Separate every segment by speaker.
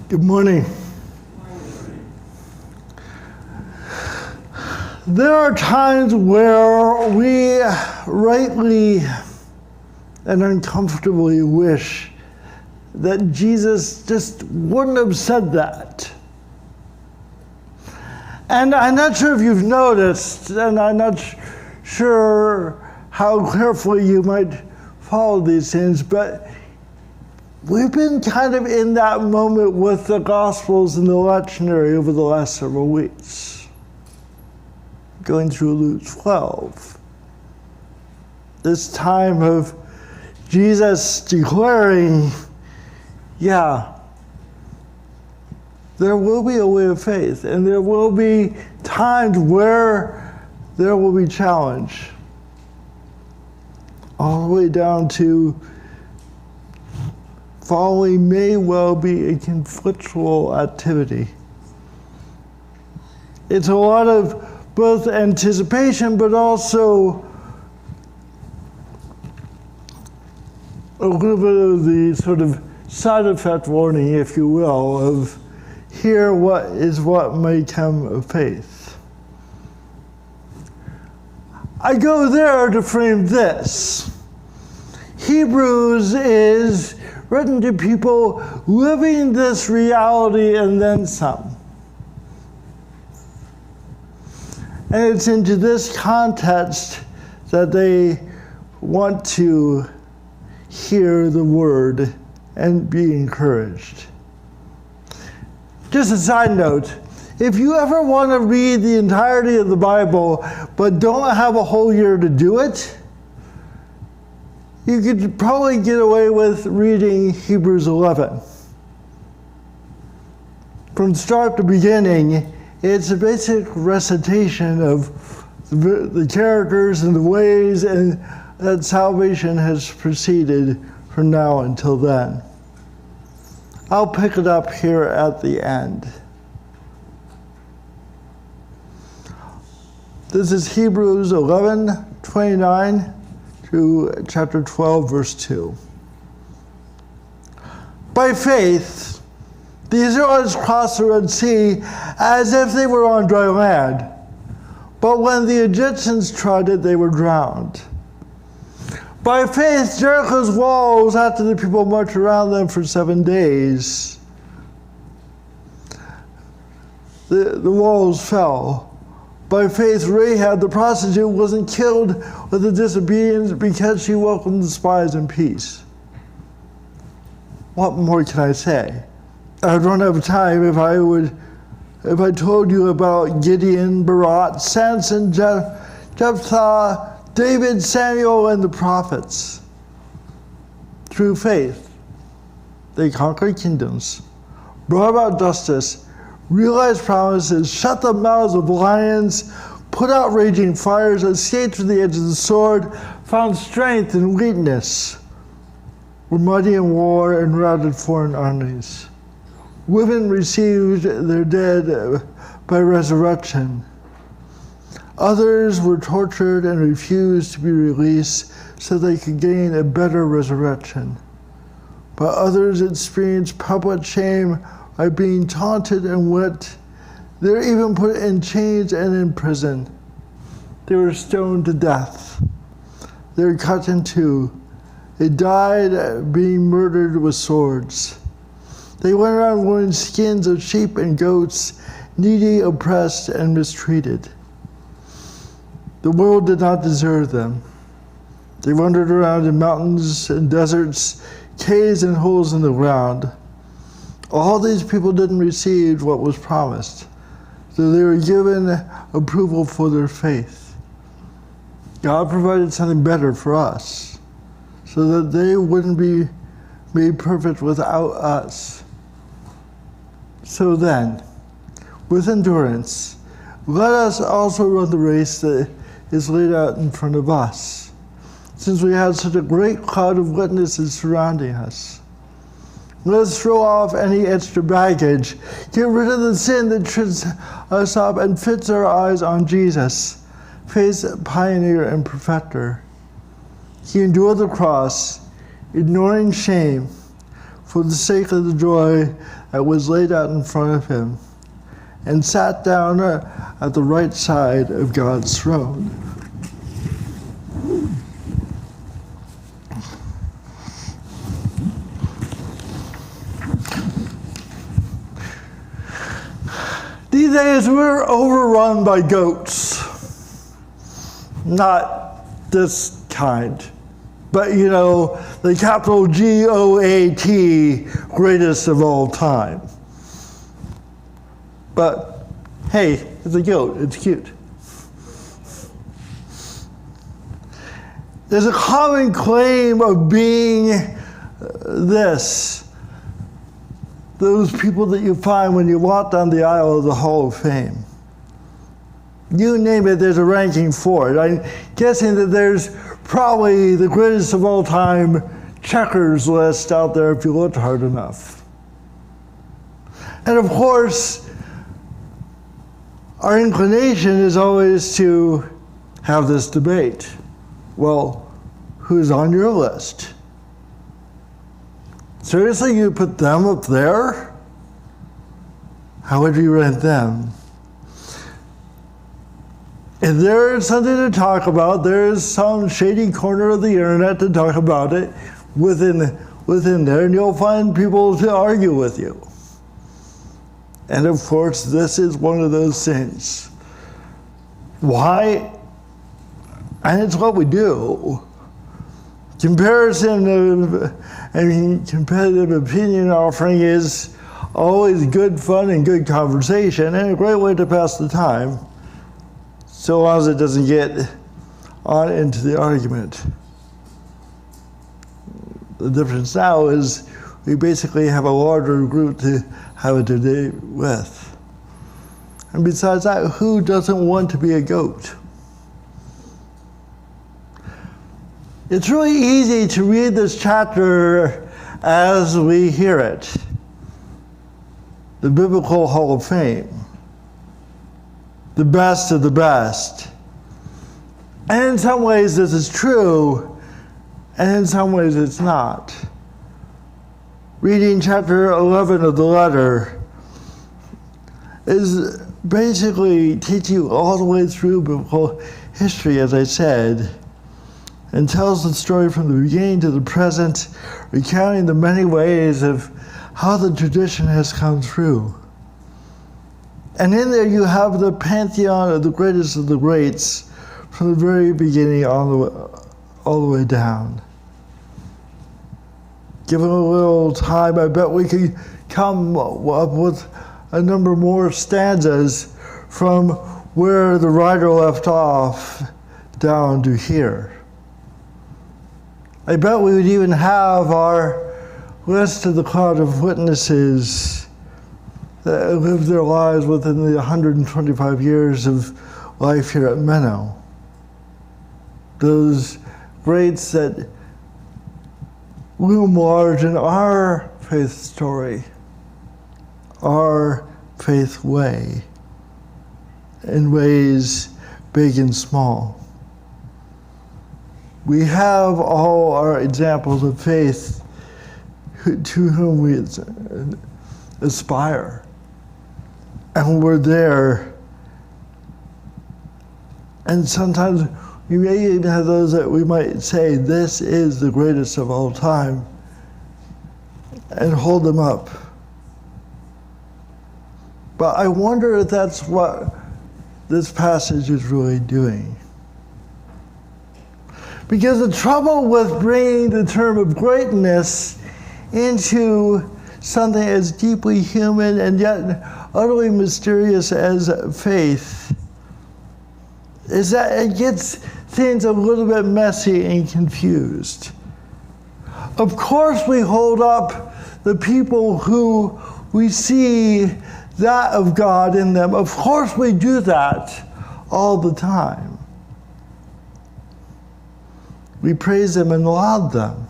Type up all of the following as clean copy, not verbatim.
Speaker 1: Good morning. There are times where we rightly and uncomfortably wish that Jesus just wouldn't have said that. And I'm not sure if you've noticed, and I'm not sure how carefully you might follow these things, but we've been kind of in that moment with the Gospels and the lectionary over the last several weeks, going through Luke 12. This time of Jesus declaring, there will be a way of faith, and there will be times where there will be challenge. All the way down to following may well be a conflictual activity. It's a lot of both anticipation, but also a little bit of the sort of side effect warning, if you will, of here what may come of faith. I go there to frame this. Hebrews is written to people living this reality and then some. And it's into this context that they want to hear the word and be encouraged. Just a side note, if you ever want to read the entirety of the Bible but don't have a whole year to do it, you could probably get away with reading Hebrews 11. From start to beginning, it's a basic recitation of the characters and the ways and that salvation has proceeded from now until then. I'll pick it up here at the end. This is Hebrews 11:29 through chapter 12, verse 2. By faith, the Israelites crossed the Red Sea as if they were on dry land. But when the Egyptians tried it, they were drowned. By faith, Jericho's walls, after the people marched around them for 7 days, the walls fell. By faith, Rahab the prostitute wasn't killed with the disobedience because she welcomed the spies in peace. What more can I say? I'd run out of time if I told you about Gideon, Barak, Samson, Jephthah, David, Samuel, and the prophets. Through faith, they conquered kingdoms, brought about justice, realized promises, shut the mouths of lions, put out raging fires, escaped from the edge of the sword, found strength in weakness, were mighty in war, and routed foreign armies. Women received their dead by resurrection. Others were tortured and refused to be released so they could gain a better resurrection. But others experienced public shame by being taunted and whipped. They were even put in chains and in prison. They were stoned to death. They were cut in two. They died being murdered with swords. They went around wearing skins of sheep and goats, needy, oppressed, and mistreated. The world did not deserve them. They wandered around in mountains and deserts, caves and holes in the ground. All these people didn't receive what was promised, so they were given approval for their faith. God provided something better for us, so that they wouldn't be made perfect without us. So then, with endurance, let us also run the race that is laid out in front of us, since we have such a great cloud of witnesses surrounding us. Let us throw off any extra baggage, get rid of the sin that trips us up and fix our eyes on Jesus, faith's pioneer and perfecter. He endured the cross, ignoring shame, for the sake of the joy that was laid out in front of him and sat down at the right side of God's throne. These days we're overrun by goats. Not this kind, but the capital G-O-A-T, greatest of all time. But hey, it's a goat, it's cute. There's a common claim of being those people that you find when you walk down the aisle of the Hall of Fame. You name it, there's a ranking for it. I'm guessing that there's probably the greatest of all time checkers list out there if you looked hard enough. And of course, our inclination is always to have this debate. Well, who's on your list? Seriously, you put them up there? How would you rank them? If there's something to talk about, there's some shady corner of the internet to talk about it within there, and you'll find people to argue with you. And of course, this is one of those things. Why? And it's what we do. Comparison and competitive opinion offering is always good fun and good conversation and a great way to pass the time, so long as it doesn't get on into the argument. The difference now is we basically have a larger group to have a debate with. And besides that, who doesn't want to be a goat? It's really easy to read this chapter as we hear it. The Biblical Hall of Fame. The best of the best. And in some ways this is true, and in some ways it's not. Reading chapter 11 of the letter is basically teaching you all the way through biblical history, as I said, and tells the story from the beginning to the present, recounting the many ways of how the tradition has come through. And in there you have the pantheon of the greatest of the greats from the very beginning all the way down. Given a little time, I bet we could come up with a number more stanzas from where the writer left off down to here. I bet we would even have our list of the cloud of witnesses that lived their lives within the 125 years of life here at Menno. Those greats that loom large in our faith story, our faith way, in ways big and small. We have all our examples of faith to whom we aspire. And we're there. And sometimes we may even have those that we might say, this is the greatest of all time, and hold them up. But I wonder if that's what this passage is really doing. Because the trouble with bringing the term of greatness into something as deeply human and yet utterly mysterious as faith is that it gets things a little bit messy and confused. Of course we hold up the people who we see that of God in them. Of course we do that all the time. We praise them and laud them.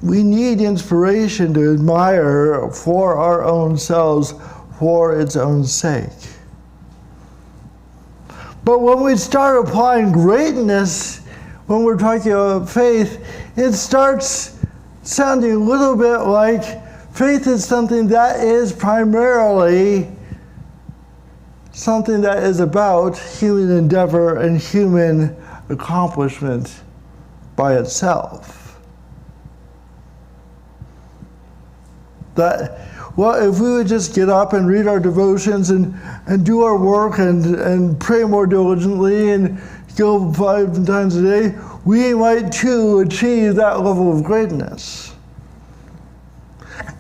Speaker 1: We need inspiration to admire for our own selves, for its own sake. But when we start applying greatness, when we're talking about faith, it starts sounding a little bit like faith is something that is primarily something that is about human endeavor and human accomplishment by itself. That, well, if we would just get up and read our devotions and do our work and pray more diligently and go 5 times a day, we might too achieve that level of greatness.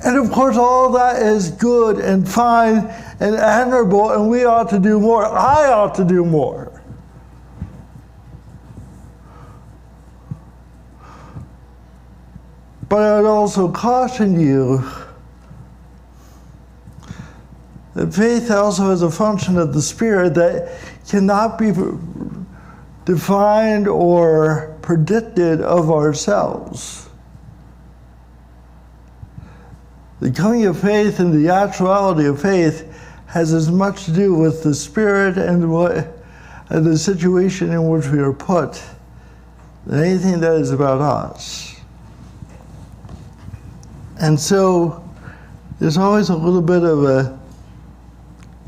Speaker 1: And of course, all that is good and fine and admirable, and we ought to do more. I ought to do more. But I would also caution you that faith also is a function of the Spirit that cannot be defined or predicted of ourselves. The coming of faith and the actuality of faith has as much to do with the Spirit and the situation in which we are put than anything that is about us. And so there's always a little bit of a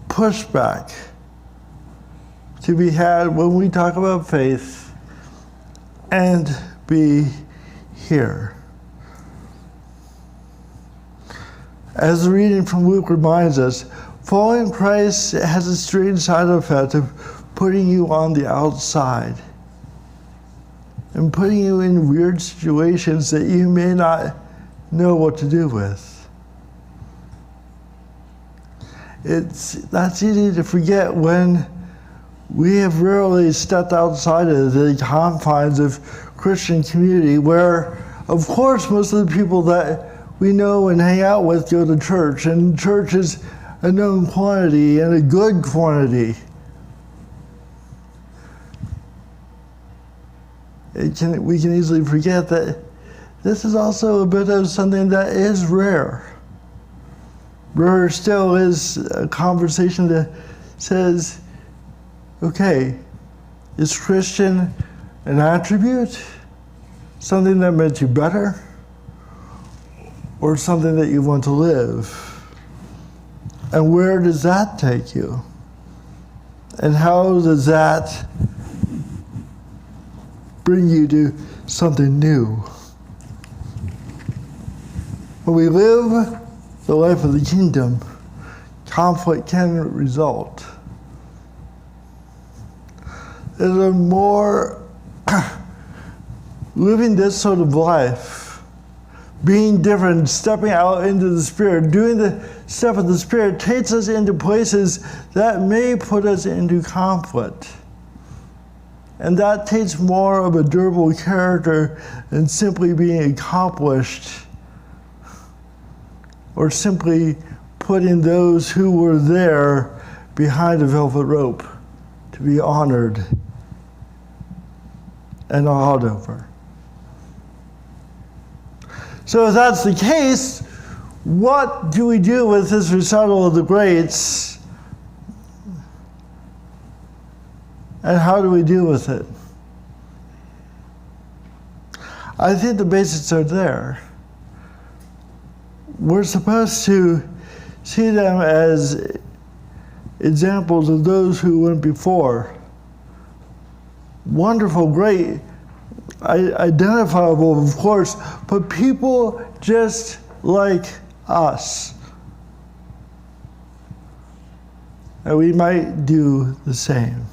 Speaker 1: pushback to be had when we talk about faith and be here. As the reading from Luke reminds us, following Christ has a strange side effect of putting you on the outside and putting you in weird situations that you may not know what to do with. That's easy to forget when we have rarely stepped outside of the confines of Christian community, where, of course, most of the people that we know and hang out with go to church, and church is a known quantity and a good quantity. We can easily forget that this is also a bit of something that is rare. Rare still is a conversation that says, okay, is Christian an attribute? Something that makes you better? Or something that you want to live? And where does that take you? And how does that bring you to something new? When we live the life of the kingdom, conflict can result. There's a more living this sort of life, being different, stepping out into the Spirit, doing the stuff of the Spirit takes us into places that may put us into conflict. And that takes more of a durable character than simply being accomplished or simply putting those who were there behind a velvet rope to be honored and awed over. So if that's the case, what do we do with this recital of the greats? And how do we deal with it? I think the basics are there. We're supposed to see them as examples of those who went before. Wonderful, great, identifiable, of course, but people just like us. And we might do the same.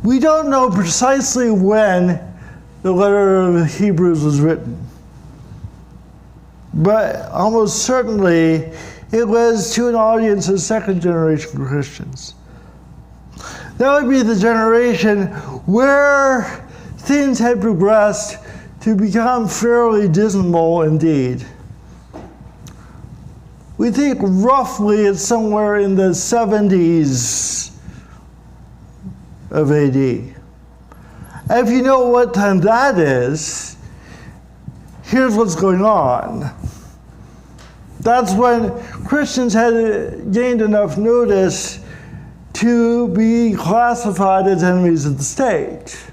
Speaker 1: We don't know precisely when the letter of Hebrews was written, but almost certainly it was to an audience of second-generation Christians. That would be the generation where things had progressed to become fairly dismal indeed. We think roughly it's somewhere in the 70s of AD. And if you know what time that is, here's what's going on. That's when Christians had gained enough notice to be classified as enemies of the state.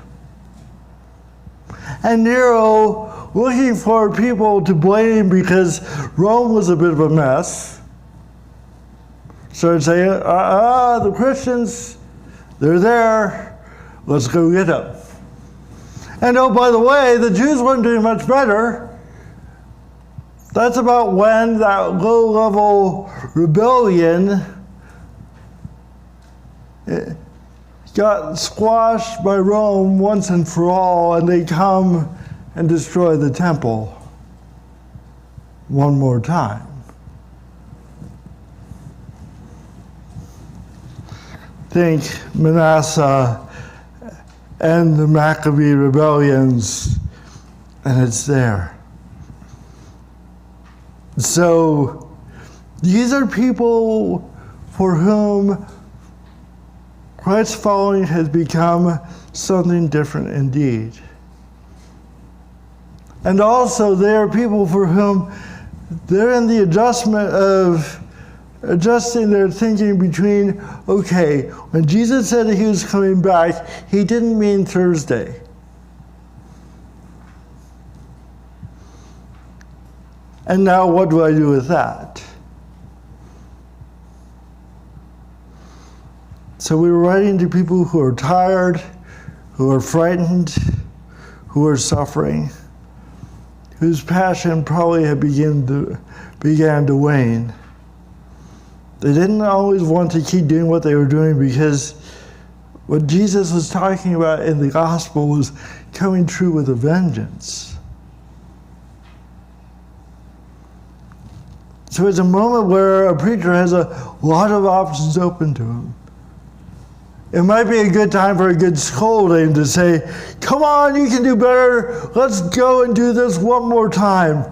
Speaker 1: And Nero, looking for people to blame because Rome was a bit of a mess, started saying, the Christians, they're there, let's go get them. And oh, by the way, the Jews weren't doing much better. That's about when that low-level rebellion got squashed by Rome once and for all, and they come and destroy the temple one more time. Think Manasseh and the Maccabee rebellions, and it's there. So these are people for whom Christ's following has become something different indeed. And also they are people for whom they're in the adjustment of adjusting their thinking between, okay, when Jesus said that he was coming back, he didn't mean Thursday. And now what do I do with that? So we were writing to people who are tired, who are frightened, who are suffering, whose passion probably had began to wane. They didn't always want to keep doing what they were doing because what Jesus was talking about in the gospel was coming true with a vengeance. So it's a moment where a preacher has a lot of options open to him. It might be a good time for a good scolding to say, come on, you can do better. Let's go and do this one more time.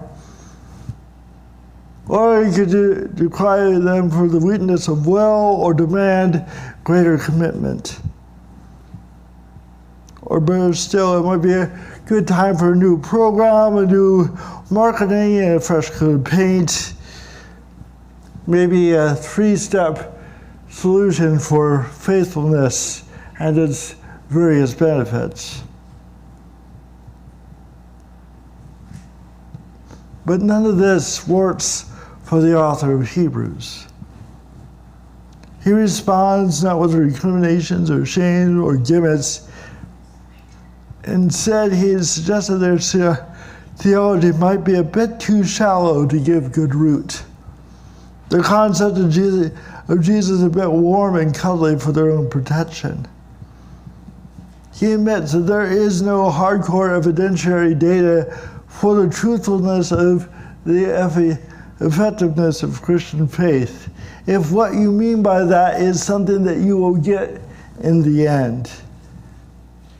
Speaker 1: Or you could decry them for the weakness of will or demand greater commitment. Or better still, it might be a good time for a new program, a new marketing, and a fresh coat of paint. Maybe a 3-step solution for faithfulness and its various benefits. But none of this works for the author of Hebrews. He responds not with recriminations or shame or gimmicks. Instead, he has suggested their theology might be a bit too shallow to give good root. The concept of Jesus is a bit warm and cuddly for their own protection. He admits that there is no hardcore evidentiary data for the truthfulness of the effectiveness of Christian faith, if what you mean by that is something that you will get in the end,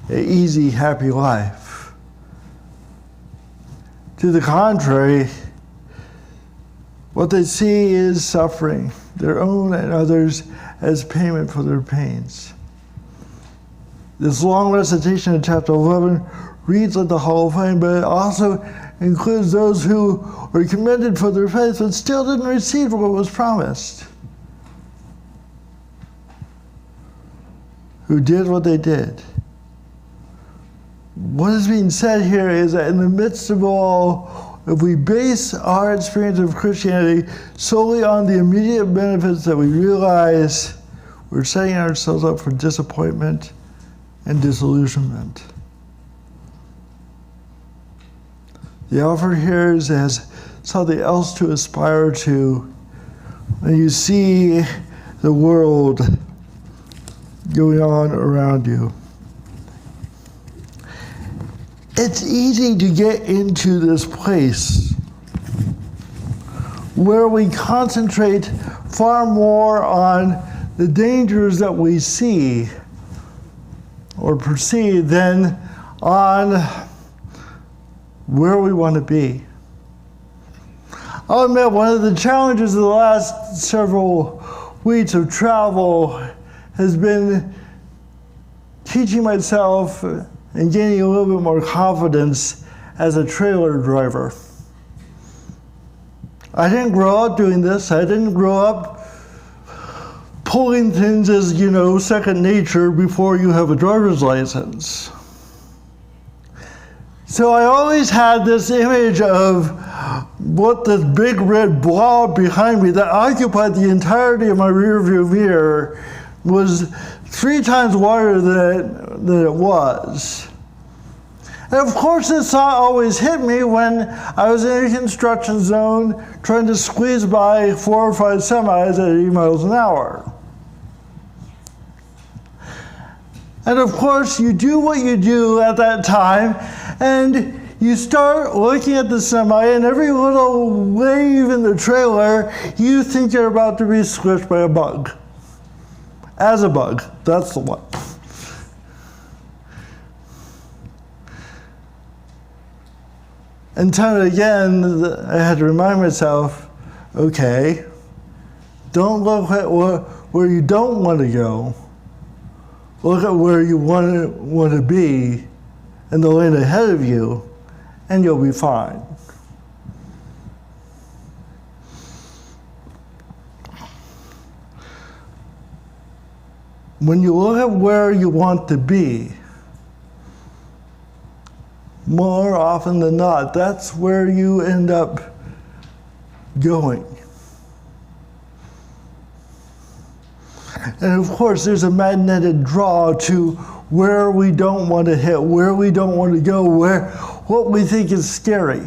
Speaker 1: an easy, happy life. To the contrary, what they see is suffering, their own and others, as payment for their pains. This long recitation in chapter 11 reads like the Hall of Fame, but it also includes those who were commended for their faith but still didn't receive what was promised, who did what they did. What is being said here is that in the midst of all, if we base our experience of Christianity solely on the immediate benefits that we realize, we're setting ourselves up for disappointment and disillusionment. The offer here is as something else to aspire to when you see the world going on around you. It's easy to get into this place where we concentrate far more on the dangers that we see or perceive than on where we want to be. I'll admit one of the challenges of the last several weeks of travel has been teaching myself and gaining a little bit more confidence as a trailer driver. I didn't grow up doing this. I didn't grow up pulling things is, second nature before you have a driver's license. So I always had this image of what this big red blob behind me that occupied the entirety of my rearview mirror was 3 times wider than it was. And of course, this thought always hit me when I was in a construction zone trying to squeeze by 4 or 5 semis at 80 miles an hour. And of course, you do what you do at that time, and you start looking at the semi, and every little wave in the trailer, you think you're about to be squished by a bug. As a bug, that's the one. And time and again, I had to remind myself, okay, don't look at where you don't want to go. Look at where you want to be in the lane ahead of you, and you'll be fine. When you look at where you want to be, more often than not, that's where you end up going. And of course, there's a magnetic draw to where we don't want to hit, where we don't want to go, what we think is scary.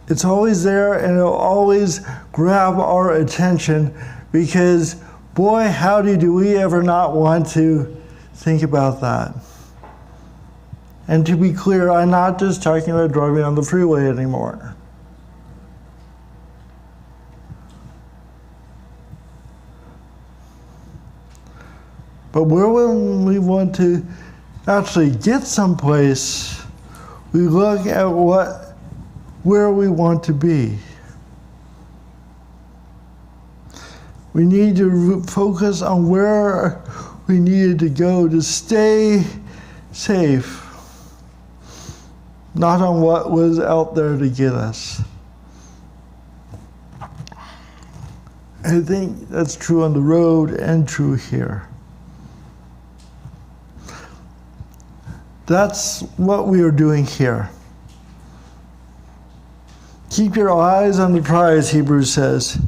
Speaker 1: It's always there, and it'll always grab our attention because, boy, howdy, do we ever not want to think about that. And to be clear, I'm not just talking about driving on the freeway anymore. But when we want to actually get someplace, we look at where we want to be. We need to focus on where we needed to go to stay safe, not on what was out there to get us. I think that's true on the road and true here. That's what we are doing here. Keep your eyes on the prize, Hebrews says.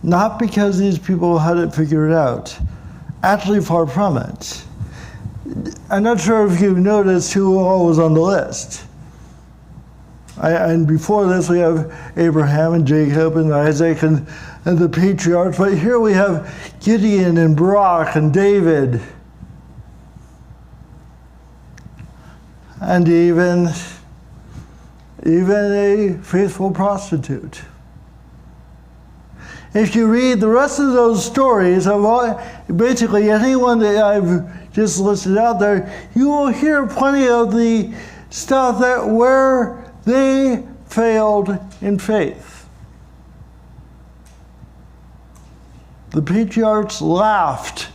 Speaker 1: Not because these people had it figured out. Actually, far from it. I'm not sure if you've noticed who all was on the list. And before this, we have Abraham and Jacob and Isaac and the patriarchs. But here we have Gideon and Barak and David. And even a faithful prostitute. If you read the rest of those stories of basically anyone that I've just listed out there, you will hear plenty of the stuff where they failed in faith. The patriarchs laughed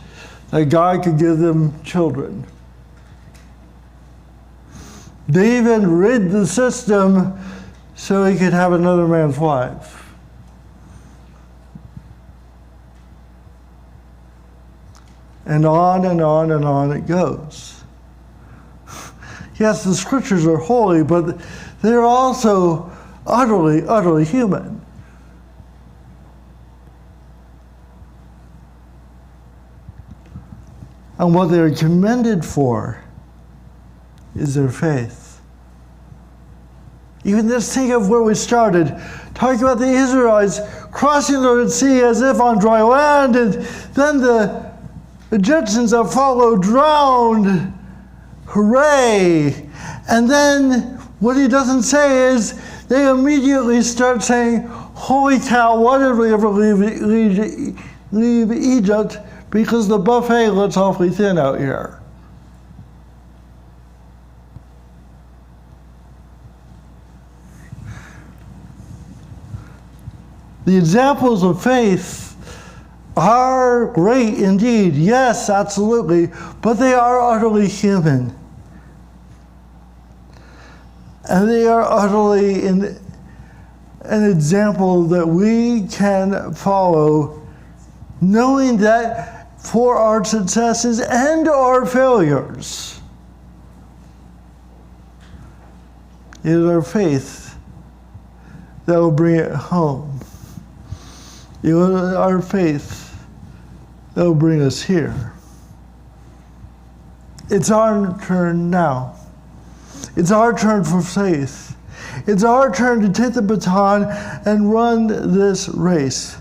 Speaker 1: that God could give them children. They even rid the system so he could have another man's wife. And on and on and on it goes. Yes, the scriptures are holy, but they're also utterly, utterly human. And what they're commended for is their faith. Even this thing of where we started, talking about the Israelites crossing the Red Sea as if on dry land, and then the Egyptians that followed drowned. Hooray! And then what he doesn't say is they immediately start saying, holy cow, why did we ever leave Egypt? Because the buffet looks awfully thin out here. The examples of faith are great indeed. Yes, absolutely. But they are utterly human. And they are utterly an example that we can follow, knowing that for our successes and our failures, it is our faith that will bring it home. It is our faith that will bring us here. It's our turn now. It's our turn for faith. It's our turn to take the baton and run this race.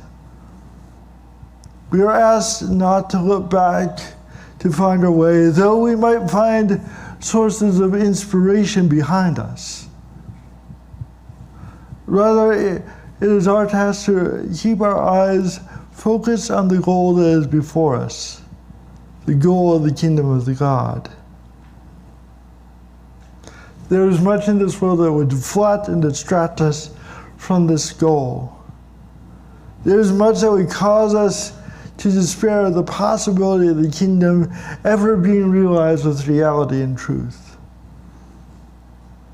Speaker 1: We are asked not to look back to find our way, though we might find sources of inspiration behind us. Rather, it is our task to keep our eyes focused on the goal that is before us, the goal of the kingdom of the God. There is much in this world that would deflect and distract us from this goal. There is much that would cause us to despair of the possibility of the kingdom ever being realized with reality and truth.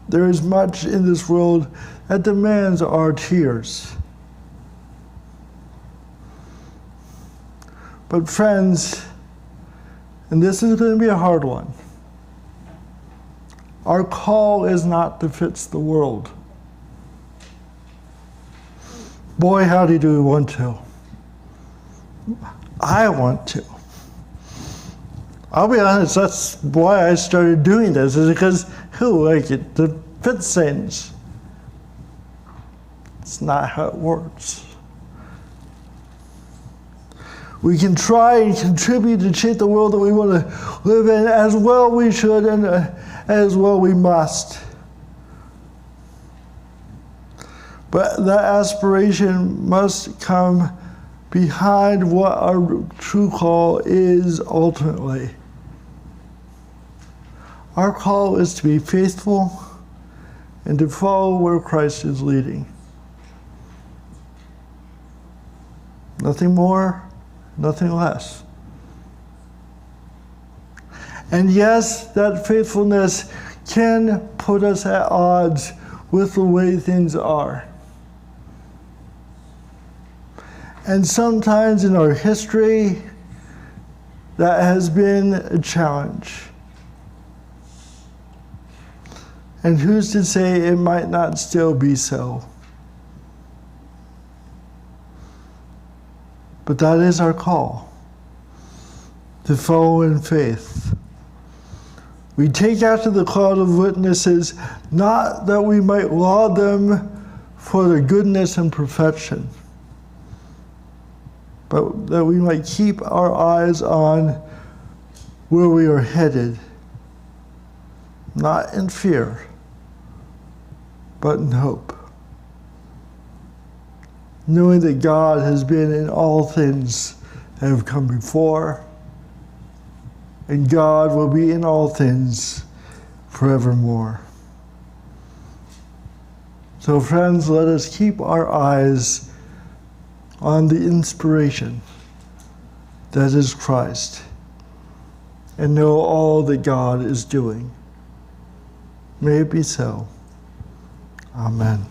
Speaker 1: There is much in this world that demands our tears. But friends, and this is going to be a hard one, our call is not to fix the world. Boy, howdy do we want to. I want to. I'll be honest, that's why I started doing this, is because who like it to fix things. It's not how it works. We can try and contribute to shape the world that we want to live in as well we should and as well we must. But that aspiration must come behind what our true call is ultimately. Our call is to be faithful and to follow where Christ is leading. Nothing more, nothing less. And yes, that faithfulness can put us at odds with the way things are. And sometimes in our history, that has been a challenge. And who's to say it might not still be so? But that is our call, to follow in faith. We take after the cloud of witnesses, not that we might laud them for their goodness and perfection, but that we might keep our eyes on where we are headed, not in fear, but in hope, knowing that God has been in all things that have come before, and God will be in all things forevermore. So friends, let us keep our eyes on the inspiration that is Christ and know all that God is doing. May it be so. Amen.